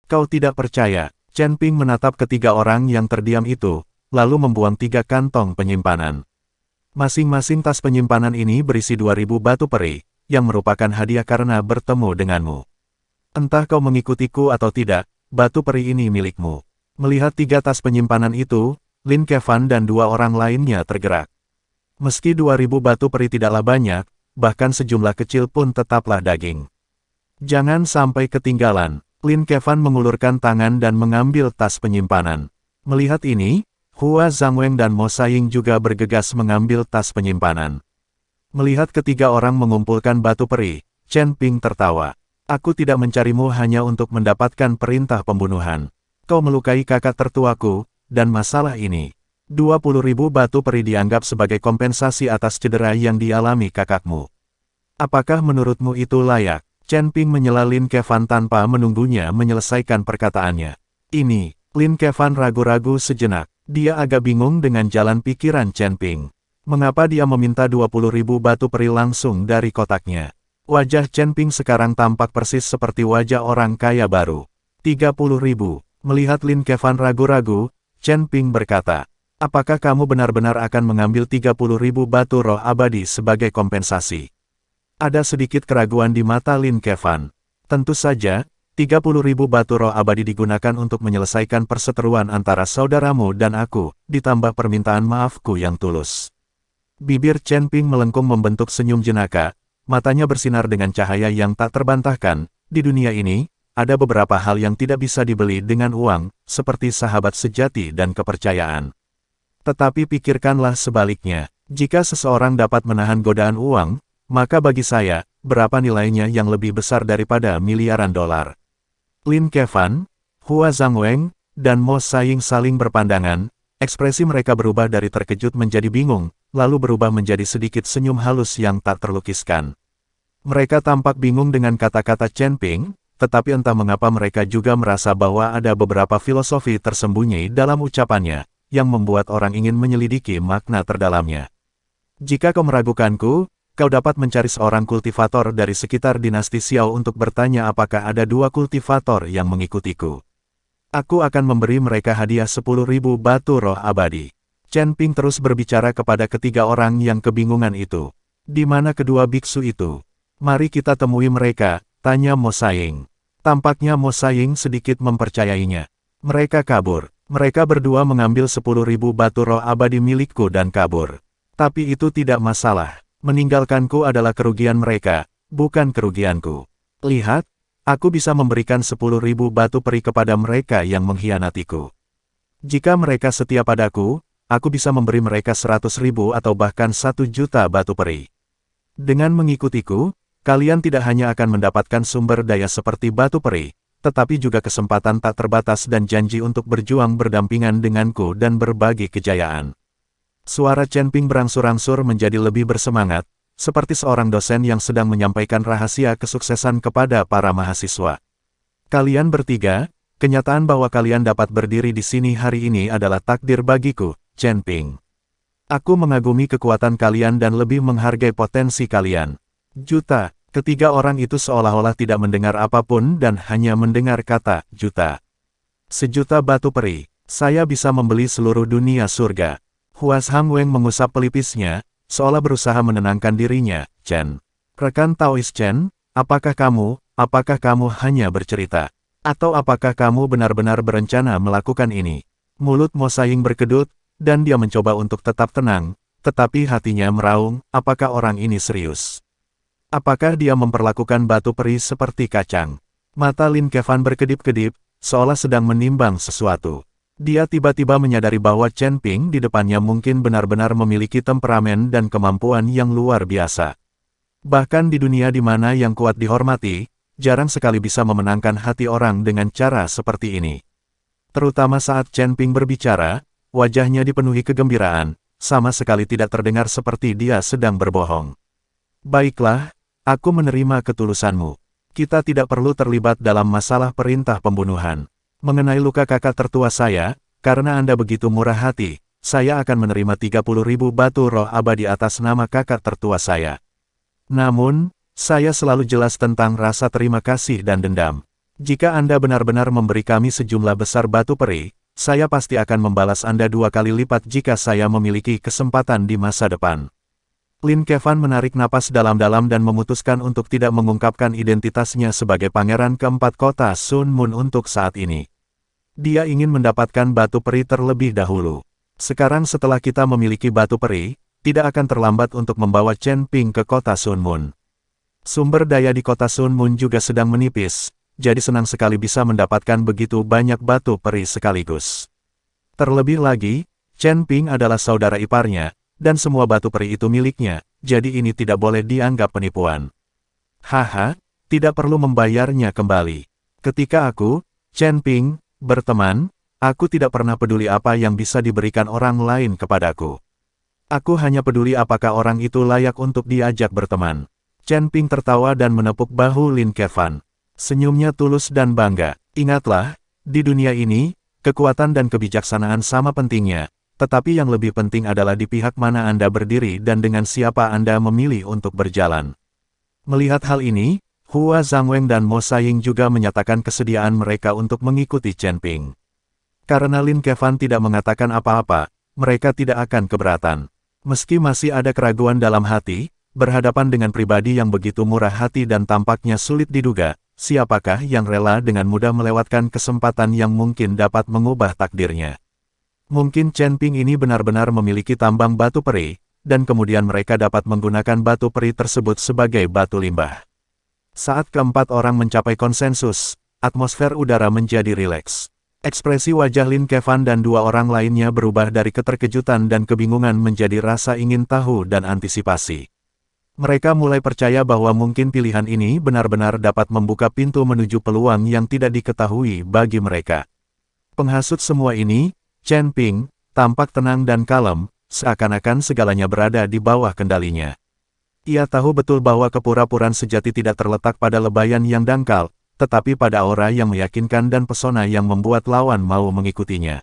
Kau tidak percaya? Chen Ping menatap ketiga orang yang terdiam itu, lalu membuang 3 kantong penyimpanan. Masing-masing tas penyimpanan ini berisi 2000 batu peri, yang merupakan hadiah karena bertemu denganmu. Entah kau mengikutiku atau tidak, batu peri ini milikmu. Melihat 3 tas penyimpanan itu, Lin Kevan dan 2 orang lainnya tergerak. Meski 2000 batu peri tidaklah banyak, bahkan sejumlah kecil pun tetaplah daging. Jangan sampai ketinggalan. Lin Kevan mengulurkan tangan dan mengambil tas penyimpanan. Melihat ini, Hua Zhangweng dan Mo Saiying juga bergegas mengambil tas penyimpanan. Melihat ketiga orang mengumpulkan batu peri, Chen Ping tertawa. Aku tidak mencarimu hanya untuk mendapatkan perintah pembunuhan. Kau melukai kakak tertuaku, dan masalah ini. 20.000 batu peri dianggap sebagai kompensasi atas cedera yang dialami kakakmu. Apakah menurutmu itu layak? Chen Ping menyela Lin Kevan tanpa menunggunya menyelesaikan perkataannya. Ini, Lin Kevan ragu-ragu sejenak. Dia agak bingung dengan jalan pikiran Chen Ping. Mengapa dia meminta 20.000 batu peri langsung dari kotaknya? Wajah Chen Ping sekarang tampak persis seperti wajah orang kaya baru. 30.000. Melihat Lin Kevan ragu-ragu, Chen Ping berkata, apakah kamu benar-benar akan mengambil 30.000 batu roh abadi sebagai kompensasi? Ada sedikit keraguan di mata Lin Kevan. Tentu saja, 30.000 batu roh abadi digunakan untuk menyelesaikan perseteruan antara saudaramu dan aku, ditambah permintaan maafku yang tulus. Bibir Chen Ping melengkung membentuk senyum jenaka, matanya bersinar dengan cahaya yang tak terbantahkan. Di dunia ini, ada beberapa hal yang tidak bisa dibeli dengan uang, seperti sahabat sejati dan kepercayaan. Tetapi pikirkanlah sebaliknya, jika seseorang dapat menahan godaan uang, maka bagi saya, berapa nilainya yang lebih besar daripada miliaran dolar? Lin Kevan, Hua Zhangweng, dan Mo Saiying saling berpandangan, ekspresi mereka berubah dari terkejut menjadi bingung, lalu berubah menjadi sedikit senyum halus yang tak terlukiskan. Mereka tampak bingung dengan kata-kata Chen Ping, tetapi entah mengapa mereka juga merasa bahwa ada beberapa filosofi tersembunyi dalam ucapannya, yang membuat orang ingin menyelidiki makna terdalamnya. Jika kau meragukanku, kau dapat mencari seorang kultivator dari sekitar dinasti Xiao untuk bertanya apakah ada 2 kultivator yang mengikutiku. Aku akan memberi mereka hadiah 10.000 batu roh abadi. Chen Ping terus berbicara kepada ketiga orang yang kebingungan itu. Di mana kedua biksu itu? Mari kita temui mereka, tanya Mo Saiying. Tampaknya Mo Saiying sedikit mempercayainya. Mereka kabur. Mereka berdua mengambil 10.000 batu roh abadi milikku dan kabur. Tapi itu tidak masalah. Meninggalkanku adalah kerugian mereka, bukan kerugianku. Lihat, aku bisa memberikan 10.000 batu peri kepada mereka yang mengkhianatiku. Jika mereka setia padaku, aku bisa memberi mereka 100.000 atau bahkan 1 juta batu peri. Dengan mengikutiku, kalian tidak hanya akan mendapatkan sumber daya seperti batu peri, tetapi juga kesempatan tak terbatas dan janji untuk berjuang berdampingan denganku dan berbagi kejayaan. Suara Chen Ping berangsur-angsur menjadi lebih bersemangat, seperti seorang dosen yang sedang menyampaikan rahasia kesuksesan kepada para mahasiswa. Kalian bertiga, kenyataan bahwa kalian dapat berdiri di sini hari ini adalah takdir bagiku, Chen Ping. Aku mengagumi kekuatan kalian dan lebih menghargai potensi kalian. Juta, ketiga orang itu seolah-olah tidak mendengar apapun dan hanya mendengar kata, juta. 1.000.000 batu peri, saya bisa membeli seluruh dunia surga. Hua Zhangweng mengusap pelipisnya, seolah berusaha menenangkan dirinya. Chen, rekan Taois Chen, apakah kamu hanya bercerita? Atau apakah kamu benar-benar berencana melakukan ini? Mulut Mo Saiying berkedut, dan dia mencoba untuk tetap tenang, tetapi hatinya meraung, apakah orang ini serius? Apakah dia memperlakukan batu peri seperti kacang? Mata Lin Kevan berkedip-kedip, seolah sedang menimbang sesuatu. Dia tiba-tiba menyadari bahwa Chen Ping di depannya mungkin benar-benar memiliki temperamen dan kemampuan yang luar biasa. Bahkan di dunia di mana yang kuat dihormati, jarang sekali bisa memenangkan hati orang dengan cara seperti ini. Terutama saat Chen Ping berbicara, wajahnya dipenuhi kegembiraan, sama sekali tidak terdengar seperti dia sedang berbohong. Baiklah, aku menerima ketulusanmu. Kita tidak perlu terlibat dalam masalah perintah pembunuhan. Mengenai luka kakak tertua saya, karena Anda begitu murah hati, saya akan menerima 30.000 batu roh abadi atas nama kakak tertua saya. Namun, saya selalu jelas tentang rasa terima kasih dan dendam. Jika Anda benar-benar memberi kami sejumlah besar batu peri, saya pasti akan membalas Anda 2 kali lipat jika saya memiliki kesempatan di masa depan. Lin Kevan menarik napas dalam-dalam dan memutuskan untuk tidak mengungkapkan identitasnya sebagai pangeran keempat kota Sun Moon untuk saat ini. Dia ingin mendapatkan batu peri terlebih dahulu. Sekarang setelah kita memiliki batu peri, tidak akan terlambat untuk membawa Chen Ping ke kota Sun Moon. Sumber daya di kota Sun Moon juga sedang menipis, jadi senang sekali bisa mendapatkan begitu banyak batu peri sekaligus. Terlebih lagi, Chen Ping adalah saudara iparnya, dan semua batu peri itu miliknya, jadi ini tidak boleh dianggap penipuan. Haha, tidak perlu membayarnya kembali. Ketika aku, Chen Ping, berteman, aku tidak pernah peduli apa yang bisa diberikan orang lain kepadaku. Aku hanya peduli apakah orang itu layak untuk diajak berteman. Chen Ping tertawa dan menepuk bahu Lin Kevan. Senyumnya tulus dan bangga. Ingatlah, di dunia ini, kekuatan dan kebijaksanaan sama pentingnya, tetapi yang lebih penting adalah di pihak mana Anda berdiri dan dengan siapa Anda memilih untuk berjalan. Melihat hal ini, Hua Zhangweng dan Mo Saying juga menyatakan kesediaan mereka untuk mengikuti Chen Ping. Karena Lin Kevan tidak mengatakan apa-apa, mereka tidak akan keberatan. Meski masih ada keraguan dalam hati, berhadapan dengan pribadi yang begitu murah hati dan tampaknya sulit diduga, siapakah yang rela dengan mudah melewatkan kesempatan yang mungkin dapat mengubah takdirnya. Mungkin Chen Ping ini benar-benar memiliki tambang batu peri, dan kemudian mereka dapat menggunakan batu peri tersebut sebagai batu limbah. Saat keempat orang mencapai konsensus, atmosfer udara menjadi rileks. Ekspresi wajah Lin Kevan dan 2 orang lainnya berubah dari keterkejutan dan kebingungan menjadi rasa ingin tahu dan antisipasi. Mereka mulai percaya bahwa mungkin pilihan ini benar-benar dapat membuka pintu menuju peluang yang tidak diketahui bagi mereka. Penghasut semua ini, Chen Ping, tampak tenang dan kalem, seakan-akan segalanya berada di bawah kendalinya. Ia tahu betul bahwa kepura-puraan sejati tidak terletak pada lebayan yang dangkal, tetapi pada aura yang meyakinkan dan pesona yang membuat lawan mau mengikutinya.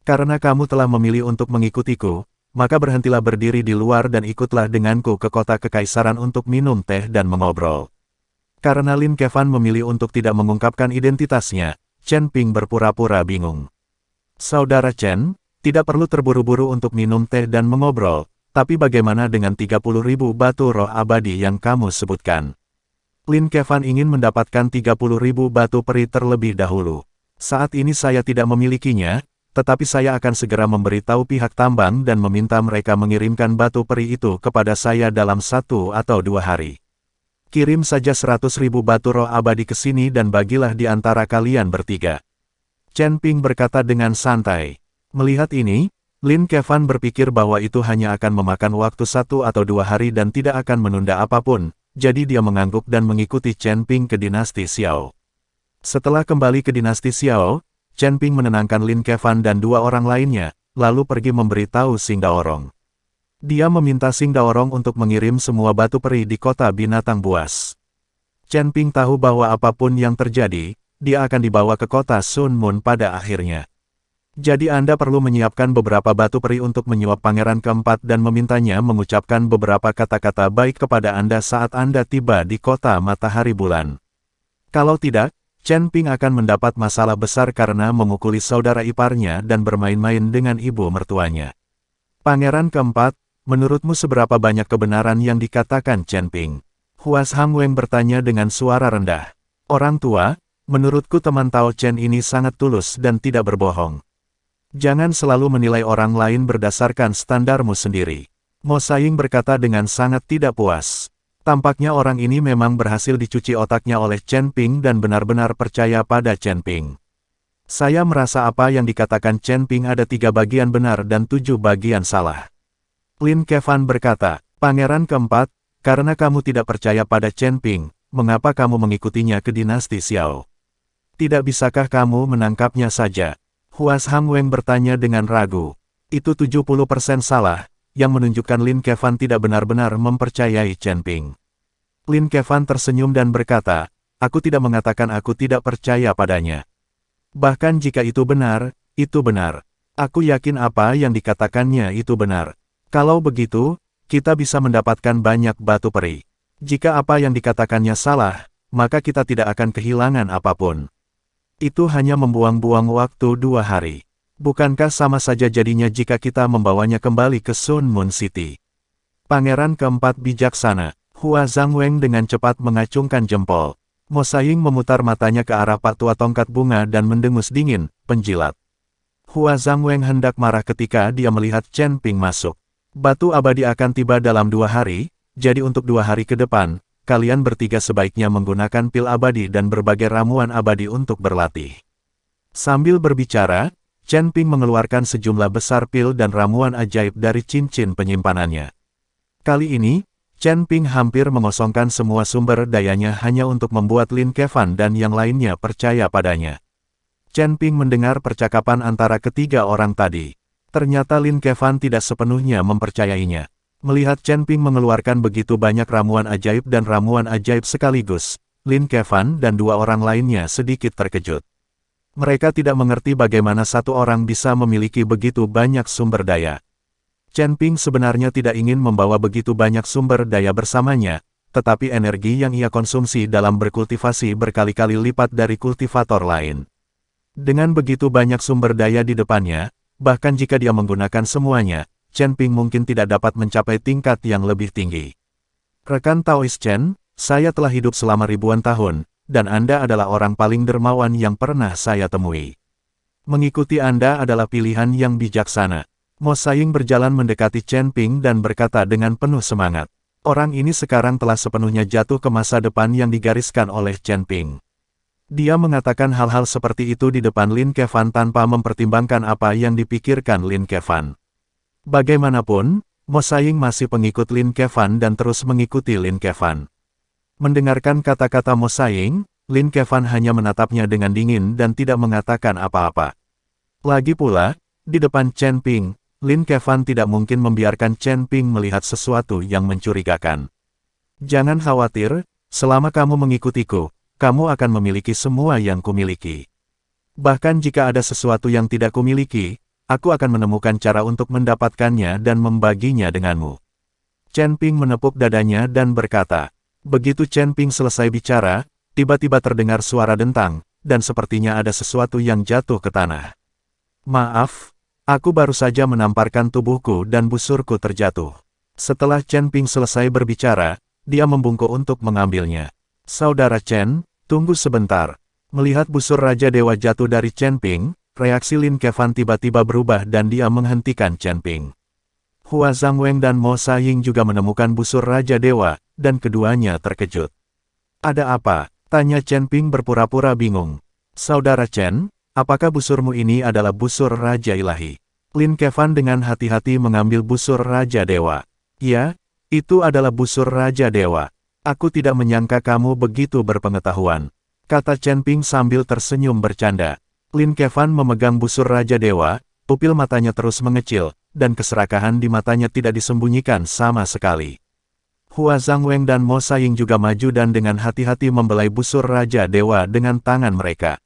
Karena kamu telah memilih untuk mengikutiku, maka berhentilah berdiri di luar dan ikutlah denganku ke kota kekaisaran untuk minum teh dan mengobrol. Karena Lin Kevan memilih untuk tidak mengungkapkan identitasnya, Chen Ping berpura-pura bingung. Saudara Chen, tidak perlu terburu-buru untuk minum teh dan mengobrol, tapi bagaimana dengan 30.000 batu roh abadi yang kamu sebutkan? Lin Kevan ingin mendapatkan 30.000 batu peri terlebih dahulu. Saat ini saya tidak memilikinya, tetapi saya akan segera memberitahu pihak tambang dan meminta mereka mengirimkan batu peri itu kepada saya dalam 1 atau 2 hari. Kirim saja 100.000 batu roh abadi ke sini dan bagilah di antara kalian bertiga. Chen Ping berkata dengan santai. Melihat ini, Lin Kevan berpikir bahwa itu hanya akan memakan waktu 1 atau 2 hari dan tidak akan menunda apapun. Jadi dia mengangguk dan mengikuti Chen Ping ke dinasti Xiao. Setelah kembali ke dinasti Xiao, Chen Ping menenangkan Lin Kevan dan 2 orang lainnya, lalu pergi memberitahu Xing Daorong. Dia meminta Xing Daorong untuk mengirim semua batu peri di kota binatang buas. Chen Ping tahu bahwa apapun yang terjadi, dia akan dibawa ke kota Sun Moon pada akhirnya. Jadi Anda perlu menyiapkan beberapa batu peri untuk menyuap pangeran keempat dan memintanya mengucapkan beberapa kata-kata baik kepada Anda saat Anda tiba di kota matahari bulan. Kalau tidak, Chen Ping akan mendapat masalah besar karena memukuli saudara iparnya dan bermain-main dengan ibu mertuanya. Pangeran keempat, menurutmu seberapa banyak kebenaran yang dikatakan Chen Ping? Hua Zhangweng bertanya dengan suara rendah. Orang tua, menurutku teman Tao Chen ini sangat tulus dan tidak berbohong. Jangan selalu menilai orang lain berdasarkan standarmu sendiri. Mo Saying berkata dengan sangat tidak puas. Tampaknya orang ini memang berhasil dicuci otaknya oleh Chen Ping dan benar-benar percaya pada Chen Ping. Saya merasa apa yang dikatakan Chen Ping ada 3 bagian benar dan 7 bagian salah. Lin Kevan berkata, Pangeran keempat, karena kamu tidak percaya pada Chen Ping, mengapa kamu mengikutinya ke dinasti Xiao? Tidak bisakah kamu menangkapnya saja? Hua Zhangweng bertanya dengan ragu. Itu 70% salah, yang menunjukkan Lin Kevan tidak benar-benar mempercayai Chen Ping. Lin Kevan tersenyum dan berkata, aku tidak mengatakan aku tidak percaya padanya. Bahkan jika itu benar, itu benar. Aku yakin apa yang dikatakannya itu benar. Kalau begitu, kita bisa mendapatkan banyak batu peri. Jika apa yang dikatakannya salah, maka kita tidak akan kehilangan apapun. Itu hanya membuang-buang waktu 2 hari. Bukankah sama saja jadinya jika kita membawanya kembali ke Sun Moon City? Pangeran keempat bijaksana, Hua Zhangweng dengan cepat mengacungkan jempol. Mo Saiying memutar matanya ke arah Pak Tua Tongkat Bunga dan mendengus dingin, penjilat. Hua Zhangweng hendak marah ketika dia melihat Chen Ping masuk. Batu abadi akan tiba dalam 2 hari, jadi untuk 2 hari ke depan, kalian bertiga sebaiknya menggunakan pil abadi dan berbagai ramuan abadi untuk berlatih. Sambil berbicara, Chen Ping mengeluarkan sejumlah besar pil dan ramuan ajaib dari cincin penyimpanannya. Kali ini, Chen Ping hampir mengosongkan semua sumber dayanya hanya untuk membuat Lin Kevan dan yang lainnya percaya padanya. Chen Ping mendengar percakapan antara ketiga orang tadi. Ternyata Lin Kevan tidak sepenuhnya mempercayainya. Melihat Chen Ping mengeluarkan begitu banyak ramuan ajaib dan ramuan ajaib sekaligus, Lin Kevan dan 2 orang lainnya sedikit terkejut. Mereka tidak mengerti bagaimana satu orang bisa memiliki begitu banyak sumber daya. Chen Ping sebenarnya tidak ingin membawa begitu banyak sumber daya bersamanya, tetapi energi yang ia konsumsi dalam berkultivasi berkali-kali lipat dari kultivator lain. Dengan begitu banyak sumber daya di depannya, bahkan jika dia menggunakan semuanya, Chen Ping mungkin tidak dapat mencapai tingkat yang lebih tinggi. Rekan Taoist Chen, saya telah hidup selama ribuan tahun, dan Anda adalah orang paling dermawan yang pernah saya temui. Mengikuti Anda adalah pilihan yang bijaksana. Mo Saiying berjalan mendekati Chen Ping dan berkata dengan penuh semangat. Orang ini sekarang telah sepenuhnya jatuh ke masa depan yang digariskan oleh Chen Ping. Dia mengatakan hal-hal seperti itu di depan Lin Kevan tanpa mempertimbangkan apa yang dipikirkan Lin Kevan. Bagaimanapun, Mo Saiying masih pengikut Lin Kevan dan terus mengikuti Lin Kevan. Mendengarkan kata-kata Mo Saiying, Lin Kevan hanya menatapnya dengan dingin dan tidak mengatakan apa-apa. Lagi pula, di depan Chen Ping, Lin Kevan tidak mungkin membiarkan Chen Ping melihat sesuatu yang mencurigakan. Jangan khawatir, selama kamu mengikutiku, kamu akan memiliki semua yang kumiliki. Bahkan jika ada sesuatu yang tidak kumiliki, aku akan menemukan cara untuk mendapatkannya dan membaginya denganmu. Chen Ping menepuk dadanya dan berkata. Begitu Chen Ping selesai bicara, tiba-tiba terdengar suara dentang, dan sepertinya ada sesuatu yang jatuh ke tanah. Maaf, aku baru saja menamparkan tubuhku dan busurku terjatuh. Setelah Chen Ping selesai berbicara, dia membungkuk untuk mengambilnya. Saudara Chen, tunggu sebentar. Melihat busur Raja Dewa jatuh dari Chen Ping, reaksi Lin Kevan tiba-tiba berubah dan dia menghentikan Chen Ping. Hua Zhangweng dan Mo Saiying juga menemukan busur Raja Dewa, dan keduanya terkejut. Ada apa? Tanya Chen Ping berpura-pura bingung. Saudara Chen, apakah busurmu ini adalah busur Raja Ilahi? Lin Kevan dengan hati-hati mengambil busur Raja Dewa. Ya, itu adalah busur Raja Dewa. Aku tidak menyangka kamu begitu berpengetahuan, kata Chen Ping sambil tersenyum bercanda. Lin Kevan memegang busur Raja Dewa, pupil matanya terus mengecil, dan keserakahan di matanya tidak disembunyikan sama sekali. Hua Zhangweng dan Mo Saiying juga maju dan dengan hati-hati membelai busur Raja Dewa dengan tangan mereka.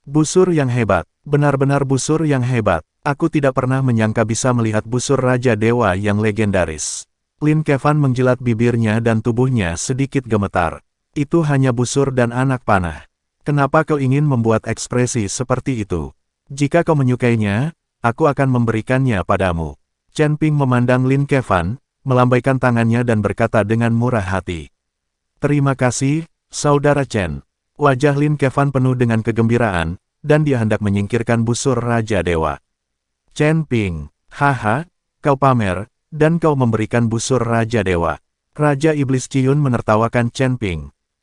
Busur yang hebat, benar-benar busur yang hebat. Aku tidak pernah menyangka bisa melihat busur Raja Dewa yang legendaris. Lin Kevan menjilat bibirnya dan tubuhnya sedikit gemetar. Itu hanya busur dan anak panah. Kenapa kau ingin membuat ekspresi seperti itu? Jika kau menyukainya, aku akan memberikannya padamu. Chen Ping memandang Lin Kevan, melambaikan tangannya dan berkata dengan murah hati. Terima kasih, Saudara Chen. Wajah Lin Kevan penuh dengan kegembiraan, dan dia hendak menyingkirkan busur Raja Dewa. Chen Ping, haha, kau pamer, dan kau memberikan busur Raja Dewa. Raja Iblis Ciyun menertawakan Chen Ping.